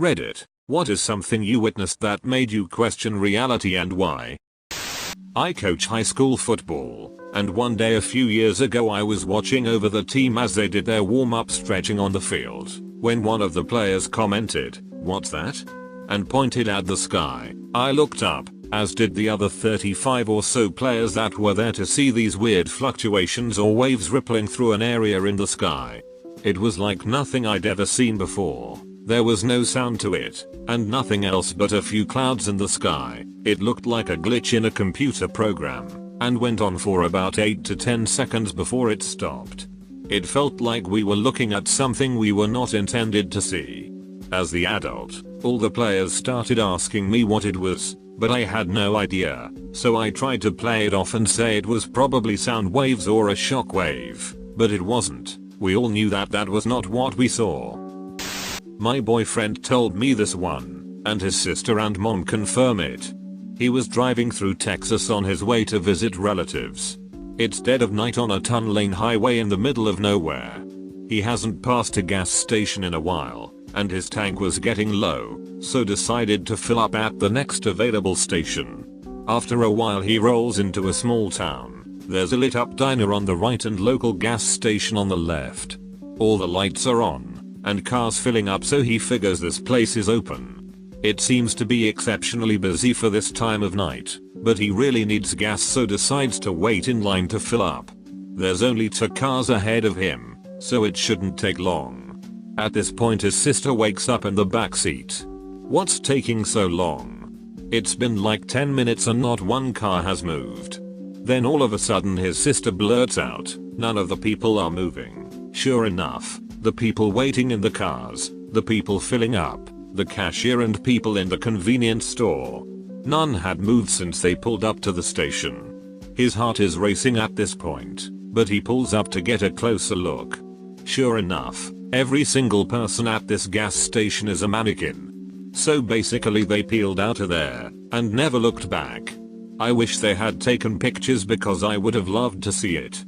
Reddit, what is something you witnessed that made you question reality and why? I coach high school football, and one day a few years ago I was watching over the team as they did their warm-up stretching on the field, when one of the players commented, "What's that?" and pointed at the sky. I looked up, as did the other 35 or so players that were there to see these weird fluctuations or waves rippling through an area in the sky. It was like nothing I'd ever seen before. There was no sound to it, and nothing else but a few clouds in the sky. It looked like a glitch in a computer program, and went on for about 8 to 10 seconds before it stopped. It felt like we were looking at something we were not intended to see. As the adult, all the players started asking me what it was, but I had no idea, so I tried to play it off and say it was probably sound waves or a shock wave, but it wasn't. We all knew that that was not what we saw. My boyfriend told me this one, and his sister and mom confirm it. He was driving through Texas on his way to visit relatives. It's dead of night on a 10-lane highway in the middle of nowhere. He hasn't passed a gas station in a while, and his tank was getting low, so decided to fill up at the next available station. After a while he rolls into a small town. There's a lit up diner on the right and local gas station on the left. All the lights are on, and cars filling up, so he figures this place is open. It seems to be exceptionally busy for this time of night, but he really needs gas, so decides to wait in line to fill up. There's only 2 cars ahead of him, so it shouldn't take long. At this point his sister wakes up in the back seat. "What's taking so long? It's been like 10 minutes and not one car has moved." Then all of a sudden his sister blurts out, "None of the people are moving." Sure enough, the people waiting in the cars, the people filling up, the cashier and people in the convenience store, none had moved since they pulled up to the station. His heart is racing at this point, but he pulls up to get a closer look. Sure enough, every single person at this gas station is a mannequin. So basically they peeled out of there, and never looked back. I wish they had taken pictures because I would have loved to see it.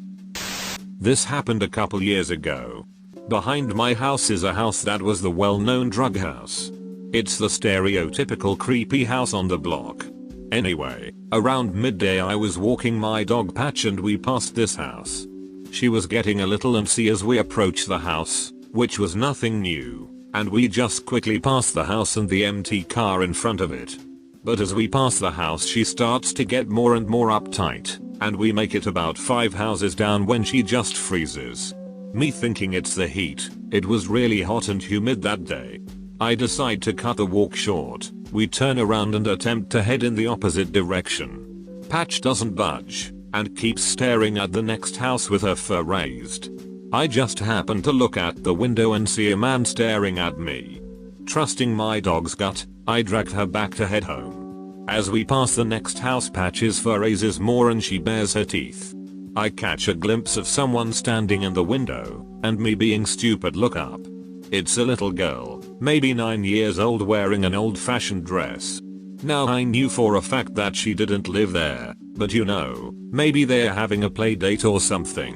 This happened a couple years ago. Behind my house is a house that was the well-known drug house. It's the stereotypical creepy house on the block. Anyway, around midday I was walking my dog Patch and we passed this house. She was getting a little antsy as we approached the house, which was nothing new, and we just quickly passed the house and the empty car in front of it. But as we pass the house she starts to get more and more uptight, and we make it about 5 houses down when she just freezes. Me thinking it's the heat, it was really hot and humid that day. I decide to cut the walk short. We turn around and attempt to head in the opposite direction. Patch doesn't budge, and keeps staring at the next house with her fur raised. I just happen to look at the window and see a man staring at me. Trusting my dog's gut, I dragged her back to head home. As we pass the next house Patch's fur raises more and she bares her teeth. I catch a glimpse of someone standing in the window, and me being stupid look up. It's a little girl, maybe 9 years old, wearing an old-fashioned dress. Now I knew for a fact that she didn't live there, but you know, maybe they're having a play date or something.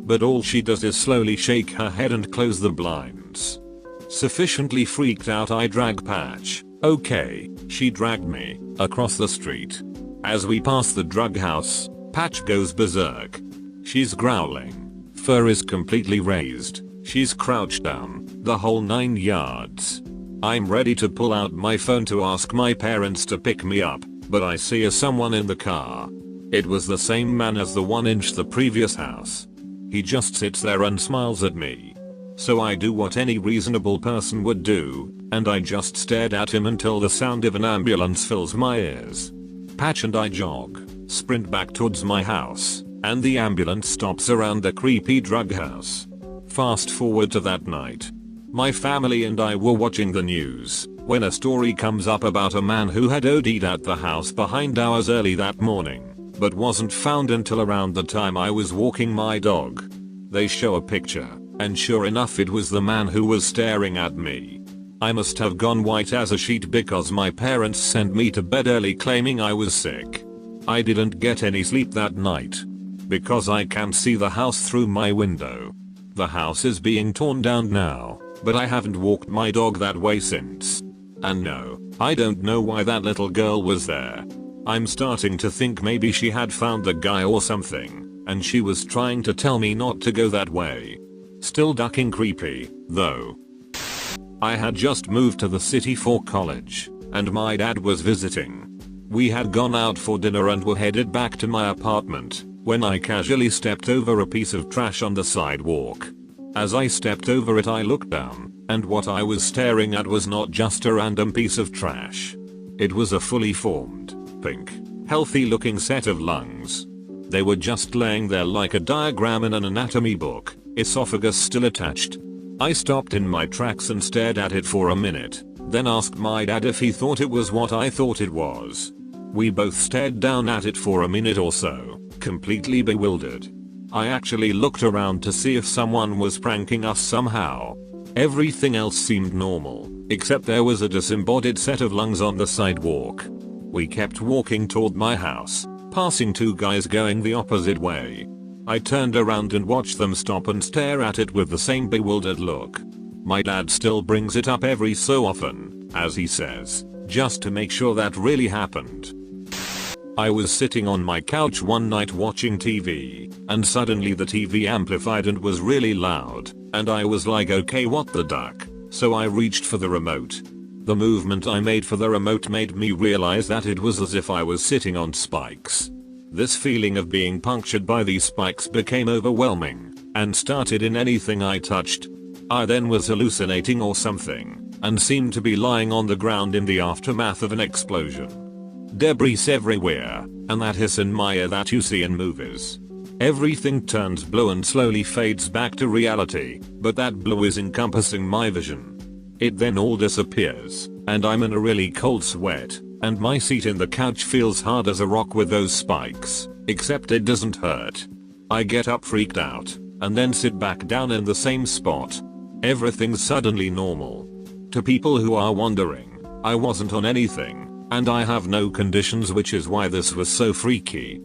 But all she does is slowly shake her head and close the blinds. Sufficiently freaked out I drag Patch. Okay, she dragged me across the street. As we pass the drug house, Patch goes berserk. She's growling. Fur is completely raised. She's crouched down, the whole 9 yards. I'm ready to pull out my phone to ask my parents to pick me up, but I see someone in the car. It was the same man as the one in the previous house. He just sits there and smiles at me. So I do what any reasonable person would do, and I just stared at him until the sound of an ambulance fills my ears. Patch and I jog, sprint back towards my house, and the ambulance stops around the creepy drug house. Fast forward to that night. My family and I were watching the news, when a story comes up about a man who had OD'd at the house behind ours early that morning, but wasn't found until around the time I was walking my dog. They show a picture, and sure enough it was the man who was staring at me. I must have gone white as a sheet because my parents sent me to bed early claiming I was sick. I didn't get any sleep that night, because I can see the house through my window. The house is being torn down now, but I haven't walked my dog that way since. And no, I don't know why that little girl was there. I'm starting to think maybe she had found the guy or something, and she was trying to tell me not to go that way. Still ducking creepy, though. I had just moved to the city for college, and my dad was visiting. We had gone out for dinner and were headed back to my apartment, when I casually stepped over a piece of trash on the sidewalk. As I stepped over it, I looked down, and what I was staring at was not just a random piece of trash. It was a fully formed, pink, healthy looking set of lungs. They were just laying there like a diagram in an anatomy book, esophagus still attached. I stopped in my tracks and stared at it for a minute, then asked my dad if he thought it was what I thought it was. We both stared down at it for a minute or so, completely bewildered. I actually looked around to see if someone was pranking us somehow. Everything else seemed normal, except there was a disembodied set of lungs on the sidewalk. We kept walking toward my house, passing two guys going the opposite way. I turned around and watched them stop and stare at it with the same bewildered look. My dad still brings it up every so often, as he says, just to make sure that really happened. I was sitting on my couch one night watching TV, and suddenly the TV amplified and was really loud, and I was like, okay, what the duck? So I reached for the remote. The movement I made for the remote made me realize that it was as if I was sitting on spikes. This feeling of being punctured by these spikes became overwhelming, and started in anything I touched. I then was hallucinating or something, and seemed to be lying on the ground in the aftermath of an explosion. Debris everywhere, and that hiss in my ear that you see in movies. Everything turns blue and slowly fades back to reality, but that blue is encompassing my vision. It then all disappears, and I'm in a really cold sweat, and my seat in the couch feels hard as a rock with those spikes, except it doesn't hurt. I get up freaked out, and then sit back down in the same spot. Everything's suddenly normal. To people who are wondering, I wasn't on anything. And I have no conditions, which is why this was so freaky.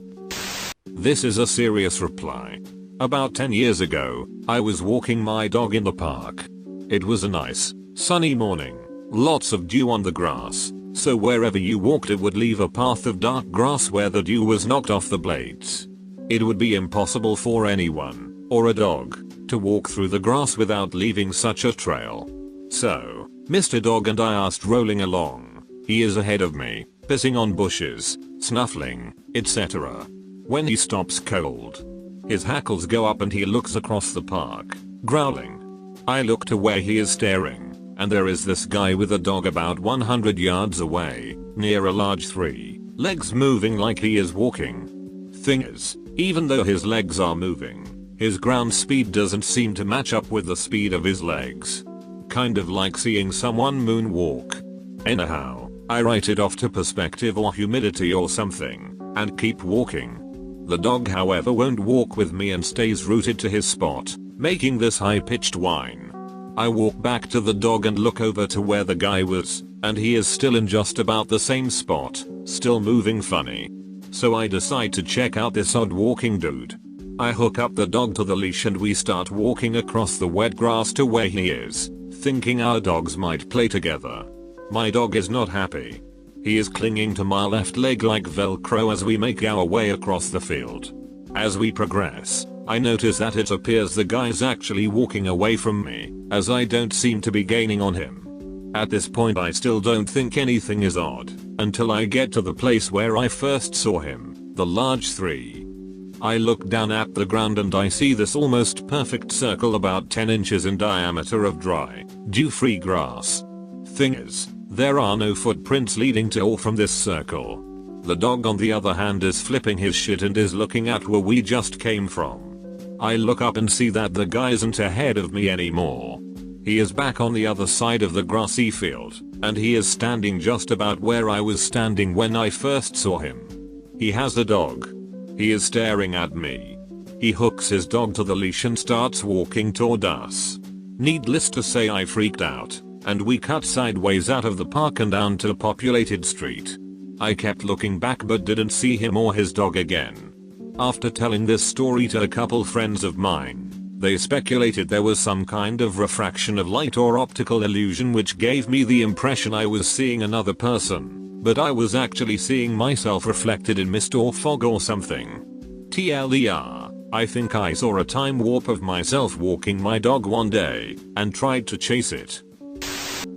This is a serious reply. About 10 years ago, I was walking my dog in the park. It was a nice, sunny morning, lots of dew on the grass, so wherever you walked it would leave a path of dark grass where the dew was knocked off the blades. It would be impossible for anyone, or a dog, to walk through the grass without leaving such a trail. So, Mr. Dog and I are strolling along. He is ahead of me, pissing on bushes, snuffling, etc. When he stops cold, his hackles go up and he looks across the park, growling. I look to where he is staring, and there is this guy with a dog about 100 yards away, near a large tree, legs moving like he is walking. Thing is, even though his legs are moving, his ground speed doesn't seem to match up with the speed of his legs. Kind of like seeing someone moonwalk. Anyhow, I write it off to perspective or humidity or something, and keep walking. The dog however won't walk with me and stays rooted to his spot, making this high-pitched whine. I walk back to the dog and look over to where the guy was, and he is still in just about the same spot, still moving funny. So I decide to check out this odd walking dude. I hook up the dog to the leash and we start walking across the wet grass to where he is, thinking our dogs might play together. My dog is not happy. He is clinging to my left leg like Velcro as we make our way across the field. As we progress, I notice that it appears the guy's actually walking away from me, as I don't seem to be gaining on him. At this point I still don't think anything is odd, until I get to the place where I first saw him, the large tree. I look down at the ground and I see this almost perfect circle about 10 inches in diameter of dry, dew-free grass. Thing is, there are no footprints leading to or from this circle. The dog on the other hand is flipping his shit and is looking at where we just came from. I look up and see that the guy isn't ahead of me anymore. He is back on the other side of the grassy field, and he is standing just about where I was standing when I first saw him. He has a dog. He is staring at me. He hooks his dog to the leash and starts walking toward us. Needless to say I freaked out, and we cut sideways out of the park and down to a populated street. I kept looking back but didn't see him or his dog again. After telling this story to a couple friends of mine, They speculated there was some kind of refraction of light or optical illusion which gave me the impression I was seeing another person, but I was actually seeing myself reflected in mist or fog or something. TLDR, I think I saw a time warp of myself walking my dog one day and tried to chase it.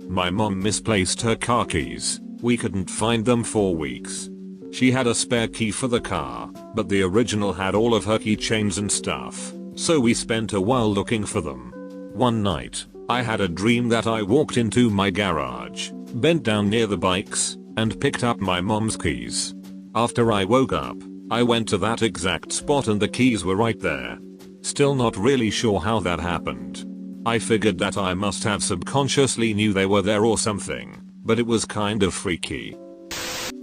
My mom misplaced her car keys. We couldn't find them for weeks. She had a spare key for the car, but the original had all of her keychains and stuff, so we spent a while looking for them. One night, I had a dream that I walked into my garage, bent down near the bikes, and picked up my mom's keys. After I woke up, I went to that exact spot and the keys were right there. Still not really sure how that happened. I figured that I must have subconsciously knew they were there or something, but it was kind of freaky.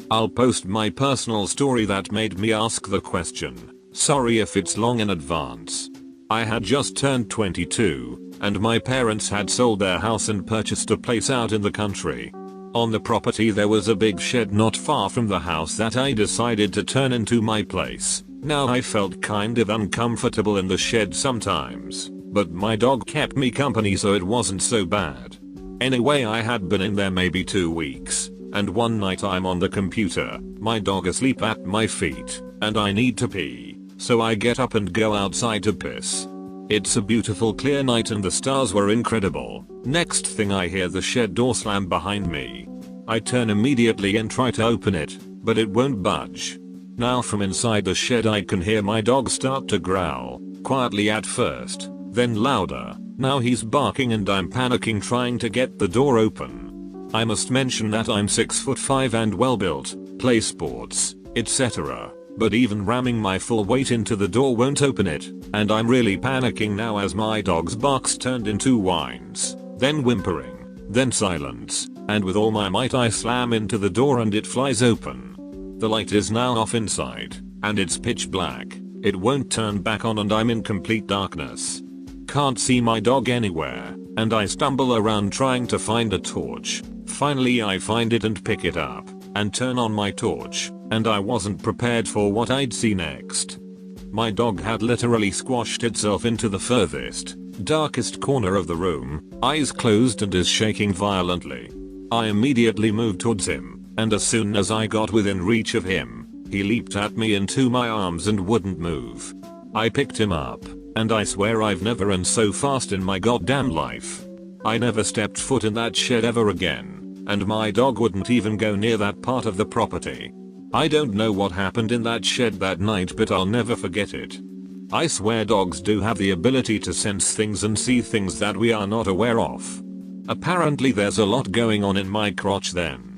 I'll post my personal story that made me ask the question. Sorry if it's long in advance. I had just turned 22, and my parents had sold their house and purchased a place out in the country. On the property there was a big shed not far from the house that I decided to turn into my place. Now I felt kind of uncomfortable in the shed sometimes, but my dog kept me company so it wasn't so bad. Anyway, I had been in there maybe 2 weeks, and one night I'm on the computer, my dog asleep at my feet, and I need to pee, so I get up and go outside to piss. It's a beautiful clear night and the stars were incredible. Next thing I hear the shed door slam behind me. I turn immediately and try to open it, but it won't budge. Now from inside the shed I can hear my dog start to growl, quietly at first, then louder. Now he's barking and I'm panicking trying to get the door open. I must mention that I'm 6'5" and well built, play sports, etc. But even ramming my full weight into the door won't open it, and I'm really panicking now as my dog's barks turned into whines, then whimpering, then silence, and with all my might I slam into the door and it flies open. The light is now off inside, and it's pitch black. It won't turn back on and I'm in complete darkness. Can't see my dog anywhere, and I stumble around trying to find a torch. Finally I find it and pick it up, and turn on my torch, and I wasn't prepared for what I'd see next. My dog had literally squashed itself into the furthest, darkest corner of the room, eyes closed and is shaking violently. I immediately moved towards him, and as soon as I got within reach of him, he leaped at me into my arms and wouldn't move. I picked him up, and I swear I've never run so fast in my goddamn life. I never stepped foot in that shed ever again, and my dog wouldn't even go near that part of the property. I don't know what happened in that shed that night, but I'll never forget it. I swear dogs do have the ability to sense things and see things that we are not aware of. Apparently there's a lot going on in my crotch then.